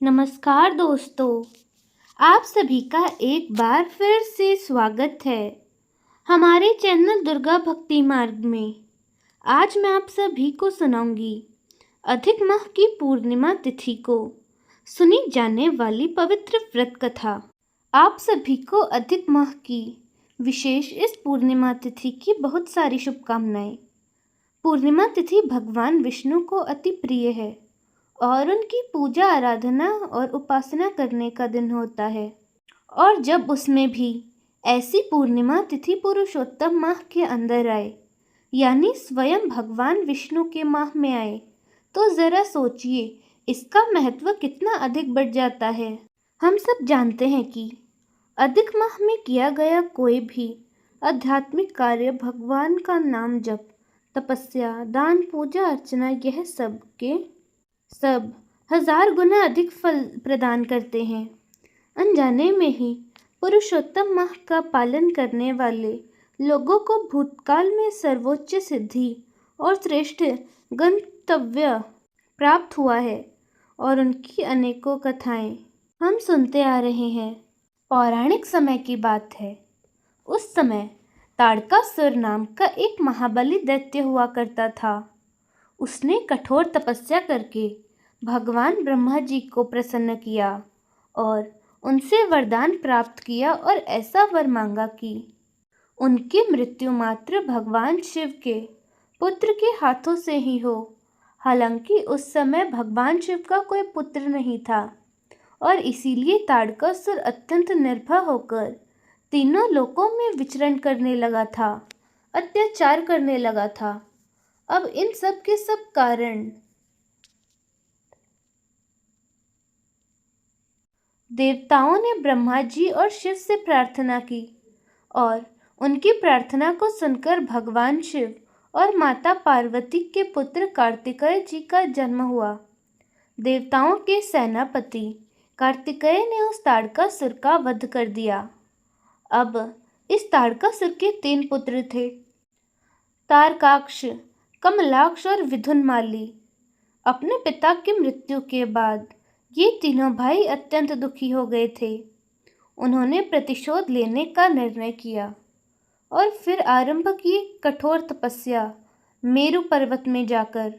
नमस्कार दोस्तों, आप सभी का एक बार फिर से स्वागत है हमारे चैनल दुर्गा भक्ति मार्ग में। आज मैं आप सभी को सुनाऊंगी अधिक माह की पूर्णिमा तिथि को सुनी जाने वाली पवित्र व्रत कथा। आप सभी को अधिक माह की विशेष इस पूर्णिमा तिथि की बहुत सारी शुभकामनाएं। पूर्णिमा तिथि भगवान विष्णु को अति प्रिय है और उनकी पूजा आराधना और उपासना करने का दिन होता है। और जब उसमें भी ऐसी पूर्णिमा तिथि पुरुषोत्तम माह के अंदर आए, यानी स्वयं भगवान विष्णु के माह में आए, तो ज़रा सोचिए इसका महत्व कितना अधिक बढ़ जाता है। हम सब जानते हैं कि अधिक माह में किया गया कोई भी आध्यात्मिक कार्य, भगवान का नाम जप, तपस्या, दान, पूजा अर्चना, यह सब 1000 गुना अधिक फल प्रदान करते हैं। अनजाने में ही पुरुषोत्तम माह का पालन करने वाले लोगों को भूतकाल में सर्वोच्च सिद्धि और श्रेष्ठ गंतव्य प्राप्त हुआ है और उनकी अनेकों कथाएं हम सुनते आ रहे हैं। पौराणिक समय की बात है। उस समय ताड़कासुर नाम का एक महाबली दैत्य हुआ करता था। उसने कठोर तपस्या करके भगवान ब्रह्मा जी को प्रसन्न किया और उनसे वरदान प्राप्त किया और ऐसा वर मांगा कि उनकी मृत्यु मात्र भगवान शिव के पुत्र के हाथों से ही हो। हालांकि उस समय भगवान शिव का कोई पुत्र नहीं था और इसीलिए ताड़कासुर अत्यंत निर्भय होकर तीनों लोकों में विचरण करने लगा था, अत्याचार करने लगा था। अब इन सब के सब कारण देवताओं ने ब्रह्मा जी और शिव से प्रार्थना की और उनकी प्रार्थना को सुनकर भगवान शिव और माता पार्वती के पुत्र कार्तिकेय जी का जन्म हुआ। देवताओं के सेनापति कार्तिकेय ने उस ताड़कासुर का वध कर दिया। अब इस ताड़कासुर के 3 पुत्र थे, तारकाक्ष, कमलाक्ष और विधुनमाली। अपने पिता की मृत्यु के बाद ये तीनों भाई अत्यंत दुखी हो गए थे। उन्होंने प्रतिशोध लेने का निर्णय किया और फिर आरंभ की कठोर तपस्या। मेरु पर्वत में जाकर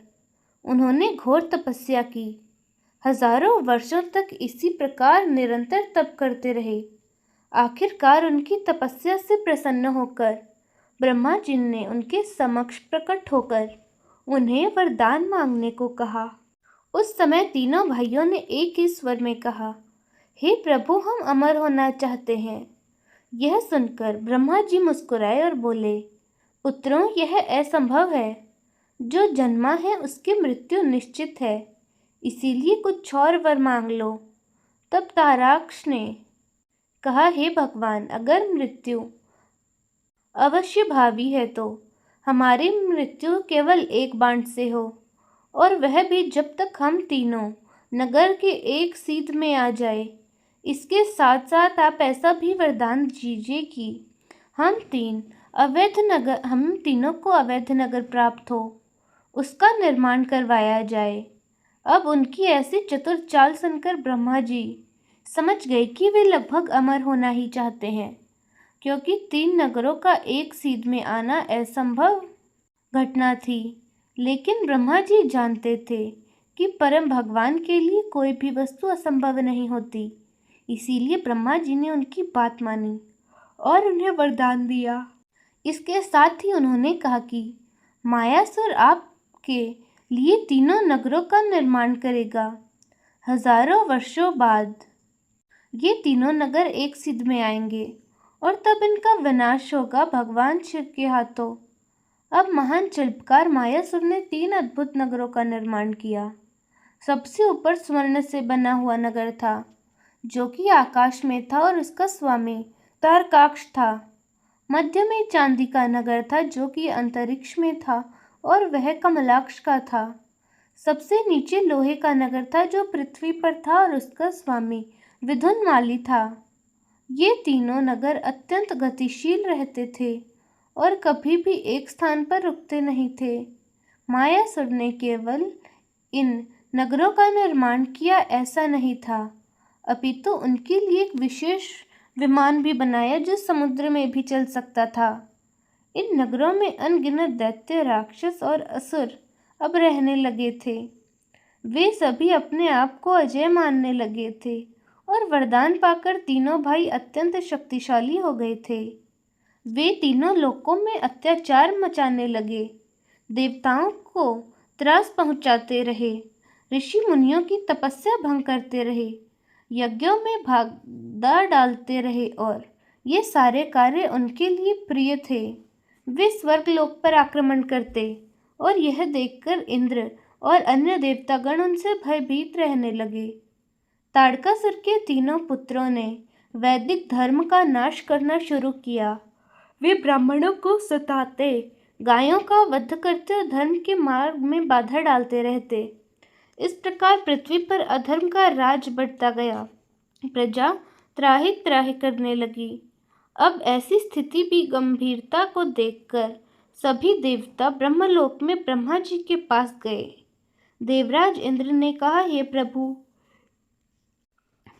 उन्होंने घोर तपस्या की। हजारों वर्षों तक इसी प्रकार निरंतर तप करते रहे। आखिरकार उनकी तपस्या से प्रसन्न होकर ब्रह्मा जी ने उनके समक्ष प्रकट होकर उन्हें वरदान मांगने को कहा। उस समय तीनों भाइयों ने एक ही स्वर में कहा, हे प्रभु, हम अमर होना चाहते हैं। यह सुनकर ब्रह्मा जी मुस्कुराए और बोले, पुत्रों, यह असंभव है। जो जन्मा है उसकी मृत्यु निश्चित है, इसीलिए कुछ और वर मांग लो। तब ताराक्ष ने कहा, हे भगवान, अगर मृत्यु अवश्य भावी है तो हमारी मृत्यु केवल एक बाण से हो, और वह भी जब तक हम तीनों नगर के एक सीध में आ जाए। इसके साथ साथ आप ऐसा भी वरदान दीजिए कि हम तीनों को अवैध नगर प्राप्त हो, उसका निर्माण करवाया जाए। अब उनकी ऐसी चतुर चाल सुनकर ब्रह्मा जी समझ गए कि वे लगभग अमर होना ही चाहते हैं, क्योंकि 3 नगरों का एक सीध में आना असंभव घटना थी। लेकिन ब्रह्मा जी जानते थे कि परम भगवान के लिए कोई भी वस्तु असंभव नहीं होती। इसीलिए ब्रह्मा जी ने उनकी बात मानी और उन्हें वरदान दिया। इसके साथ ही उन्होंने कहा कि मायासुर आपके लिए तीनों नगरों का निर्माण करेगा। हजारों वर्षों बाद ये तीनों नगर एक सिद्ध में आएंगे और तब इनका विनाश होगा भगवान शिव के हाथों। अब महान शिल्पकार मायासुर ने 3 अद्भुत नगरों का निर्माण किया। सबसे ऊपर स्वर्ण से बना हुआ नगर था, जो कि आकाश में था और उसका स्वामी तारकाक्ष था। मध्य में चांदी का नगर था, जो कि अंतरिक्ष में था और वह कमलाक्ष का था। सबसे नीचे लोहे का नगर था, जो पृथ्वी पर था और उसका स्वामी विधुनमाली था। ये तीनों नगर अत्यंत गतिशील रहते थे और कभी भी एक स्थान पर रुकते नहीं थे। मायासुर ने केवल इन नगरों का निर्माण किया ऐसा नहीं था, अपितु उनके लिए एक विशेष विमान भी बनाया जो समुद्र में भी चल सकता था। इन नगरों में अनगिनत दैत्य, राक्षस और असुर अब रहने लगे थे। वे सभी अपने आप को अजय मानने लगे थे और वरदान पाकर तीनों भाई अत्यंत शक्तिशाली हो गए थे। वे तीनों लोकों में अत्याचार मचाने लगे, देवताओं को त्रास पहुंचाते रहे, ऋषि मुनियों की तपस्या भंग करते रहे, यज्ञों में बाधा डालते रहे और ये सारे कार्य उनके लिए प्रिय थे। वे स्वर्गलोक पर आक्रमण करते और यह देखकर इंद्र और अन्य देवतागण उनसे भयभीत रहने लगे। ताड़कासुर के तीनों पुत्रों ने वैदिक धर्म का नाश करना शुरू किया। वे ब्राह्मणों को सताते, गायों का वध करते और धर्म के मार्ग में बाधा डालते रहते। इस प्रकार पृथ्वी पर अधर्म का राज बढ़ता गया। प्रजा त्राहि त्राहि करने लगी। अब ऐसी स्थिति भी गंभीरता को देखकर सभी देवता ब्रह्मलोक में ब्रह्मा जी के पास गए। देवराज इंद्र ने कहा, हे प्रभु,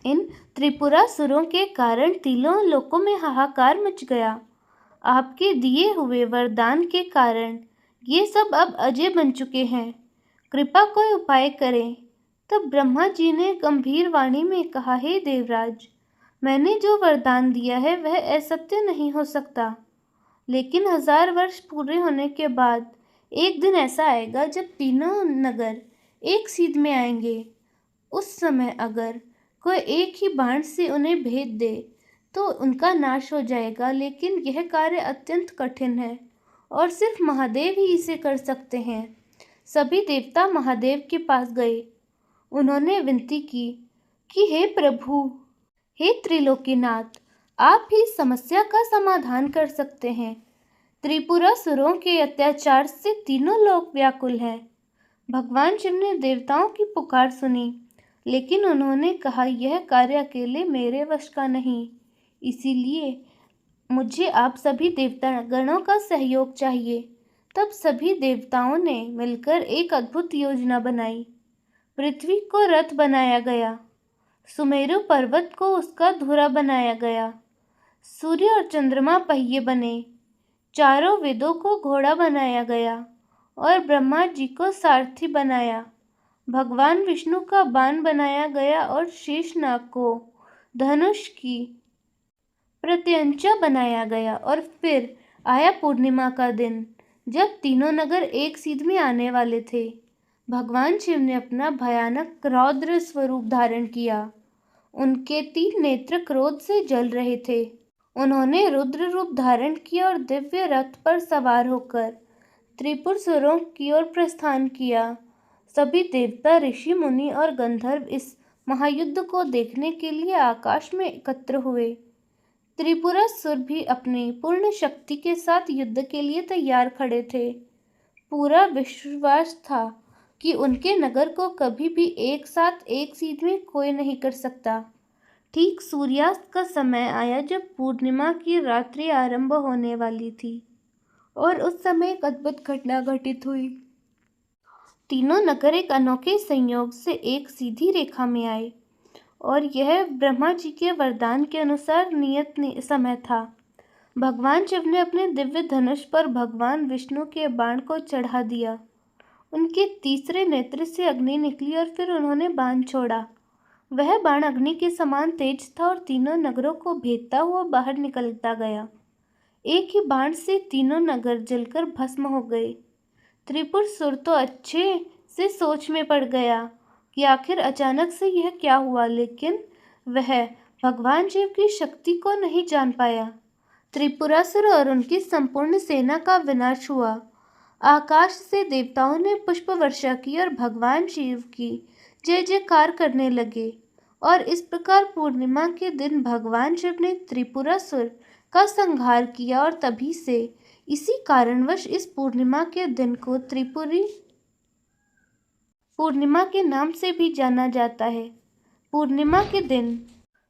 इन त्रिपुरासुरों के कारण तीनों लोकों में हाहाकार मच गया। आपके दिए हुए वरदान के कारण ये सब अब अजय बन चुके हैं। कृपा कोई उपाय करें। तब ब्रह्मा जी ने गंभीर वाणी में कहा, हे देवराज, मैंने जो वरदान दिया है वह असत्य नहीं हो सकता, लेकिन 1000 वर्ष पूरे होने के बाद एक दिन ऐसा आएगा जब तीनों नगर एक सीध में आएंगे। उस समय अगर कोई एक ही बाण से उन्हें भेद दे तो उनका नाश हो जाएगा, लेकिन यह कार्य अत्यंत कठिन है और सिर्फ महादेव ही इसे कर सकते हैं। सभी देवता महादेव के पास गए। उन्होंने विनती की कि हे प्रभु, हे त्रिलोकीनाथ, आप ही समस्या का समाधान कर सकते हैं। त्रिपुरासुरों के अत्याचार से तीनों लोक व्याकुल हैं। भगवान शिव ने देवताओं की पुकार सुनी, लेकिन उन्होंने कहा, यह कार्य अकेले मेरे वश का नहीं, इसीलिए मुझे आप सभी देवतागणों का सहयोग चाहिए। तब सभी देवताओं ने मिलकर एक अद्भुत योजना बनाई। पृथ्वी को रथ बनाया गया, सुमेरु पर्वत को उसका धुरा बनाया गया, सूर्य और चंद्रमा पहिए बने, चारों वेदों को घोड़ा बनाया गया और ब्रह्मा जी को सारथी बनाया। भगवान विष्णु का बाण बनाया गया और शेषनाग को धनुष की प्रत्यंचा बनाया गया। और फिर आया पूर्णिमा का दिन, जब तीनों नगर एक सीध में आने वाले थे। भगवान शिव ने अपना भयानक रौद्र स्वरूप धारण किया। उनके 3 नेत्र क्रोध से जल रहे थे। उन्होंने रुद्र रूप धारण किया और दिव्य रथ पर सवार होकर त्रिपुरासुरों की ओर प्रस्थान किया। सभी देवता, ऋषि मुनि और गंधर्व इस महायुद्ध को देखने के लिए आकाश में एकत्र हुए। त्रिपुरासुर भी अपनी पूर्ण शक्ति के साथ युद्ध के लिए तैयार खड़े थे। पूरा विश्वास था कि उनके नगर को कभी भी एक साथ एक सीध में कोई नहीं कर सकता। ठीक सूर्यास्त का समय आया जब पूर्णिमा की रात्रि आरंभ होने वाली थी और उस समय एक अद्भुत घटना घटित हुई। तीनों नगर एक अनोखे संयोग से एक सीधी रेखा में आए और यह ब्रह्मा जी के वरदान के अनुसार नियत समय था। भगवान शिव ने अपने दिव्य धनुष पर भगवान विष्णु के बाण को चढ़ा दिया। उनके तीसरे नेत्र से अग्नि निकली और फिर उन्होंने बाण छोड़ा। वह बाण अग्नि के समान तेज था और तीनों नगरों को भेदता हुआ बाहर निकलता गया। एक ही बाण से तीनों नगर जलकर भस्म हो गए। त्रिपुरासुर तो अच्छे से सोच में पड़ गया कि आखिर अचानक से यह क्या हुआ, लेकिन वह भगवान शिव की शक्ति को नहीं जान पाया। त्रिपुरासुर और उनकी संपूर्ण सेना का विनाश हुआ। आकाश से देवताओं ने पुष्प वर्षा की और भगवान शिव की जय जयकार करने लगे। और इस प्रकार पूर्णिमा के दिन भगवान शिव ने त्रिपुरासुर का संहार किया और तभी से इसी कारणवश इस पूर्णिमा के दिन को त्रिपुरी पूर्णिमा के नाम से भी जाना जाता है। पूर्णिमा के दिन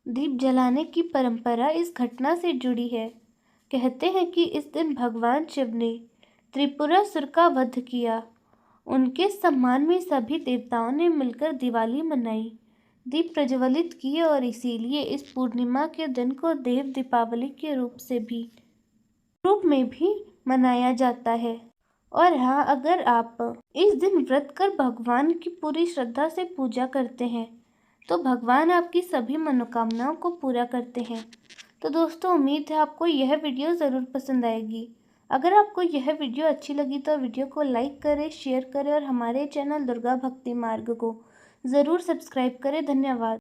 दीप जलाने की परंपरा इस घटना से जुड़ी है। कहते हैं कि इस दिन भगवान शिव ने त्रिपुरासुर का वध किया उनके सम्मान में सभी देवताओं ने मिलकर दिवाली मनाई, दीप प्रज्वलित किए और इसीलिए इस पूर्णिमा के दिन को देव दीपावली के रूप में भी मनाया जाता है। और हाँ, अगर आप इस दिन व्रत कर भगवान की पूरी श्रद्धा से पूजा करते हैं तो भगवान आपकी सभी मनोकामनाओं को पूरा करते हैं। तो दोस्तों, उम्मीद है आपको यह वीडियो ज़रूर पसंद आएगी। अगर आपको यह वीडियो अच्छी लगी तो वीडियो को लाइक करें, शेयर करें और हमारे चैनल दुर्गा भक्ति मार्ग को ज़रूर सब्सक्राइब करें। धन्यवाद।